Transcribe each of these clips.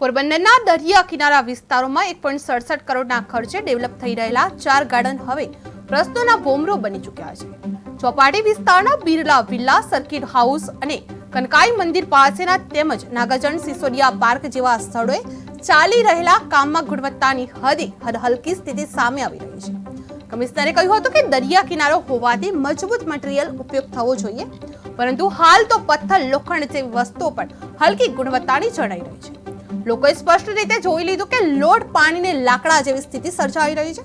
પોરબંદરના દરિયા કિનારા વિસ્તારોમાં 1.67 કરોડના ખર્ચે ડેવલપ થઈ રહેલા 4 ગાર્ડન હવે પ્રશ્નોના ભોમરો બની ચૂક્યા છે। ચોપાટી વિસ્તારના બિરલા વિલા, સર્કિટ હાઉસ અને કનકાઈ મંદિર પાસેના તેમજ નાગાજણ સિસોદિયા પાર્ક જેવા સ્થળોએ ચાલી રહેલા કામમાં ગુણવત્તાની હદે હદહલકી સ્થિતિ સામે આવી રહી છે। કમિશનરે કહ્યું હતું કે દરિયા કિનારો હોવાથી મજબૂત મટીરીયલ ઉપયોગ થવો જોઈએ, પરંતુ હાલ તો પથ્થર, લોખંડ જેવી વસ્તુઓ પણ હલકી ગુણવત્તાની જણાઈ રહી છે। લોકોએ સ્પષ્ટ રીતે જોઈ લીધું કે લોટ પાણીને લાકડા જેવી સ્થિતિ સર્જાઈ રહી છે।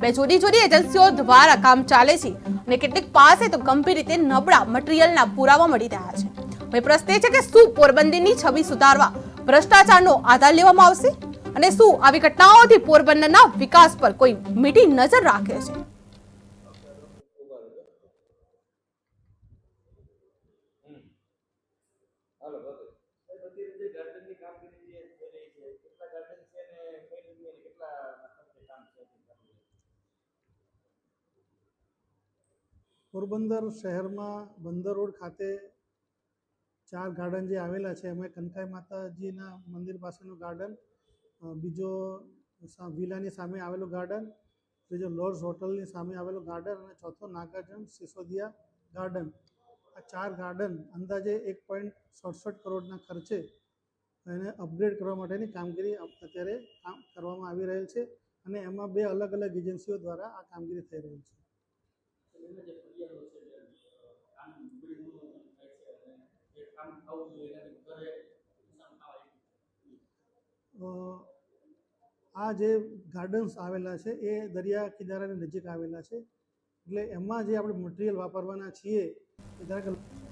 બે જુદી જુદી એજન્સીઓ દ્વારા કામ ચાલે છે અને કેટલીક પાસે તો ગંભીર રીતે નબળા મટીરીયલના પુરાવા મળી રહ્યા છે। હવે પ્રશ્ન એ છે કે શું પોરબંદરની છબી સુધારવા ભ્રષ્ટાચારનો આધાર લેવામાં આવશે અને શું આવી ઘટનાઓથી પોરબંદરના વિકાસ પર કોઈ મીઠી નજર રાખે છે? પોરબંદર શહેરમાં બંદર રોડ ખાતે 4 ગાર્ડન જે આવેલા છે, એમાં કનકાઈ માતાજીના મંદિર પાસેનું ગાર્ડન, બીજો વિલાની સામે આવેલું ગાર્ડન, ત્રીજો લોર્ડ્સ હોટલની સામે આવેલું ગાર્ડન અને ચોથો નાગાર્જુન સિસોદિયા ગાર્ડન। આ 4 ગાર્ડન અંદાજે 1.67 કરોડના ખર્ચે એને અપગ્રેડ કરવા માટેની કામગીરી અત્યારે કરવામાં આવી રહેલ છે અને એમાં 2 અલગ અલગ એજન્સીઓ દ્વારા આ કામગીરી થઈ રહી છે। આ જે ગાર્ડન્સ આવેલા છે એ દરિયા કિનારાની નજીક આવેલા છે, એટલે એમાં જે આપણે મટીરિયલ વાપરવાના છીએ,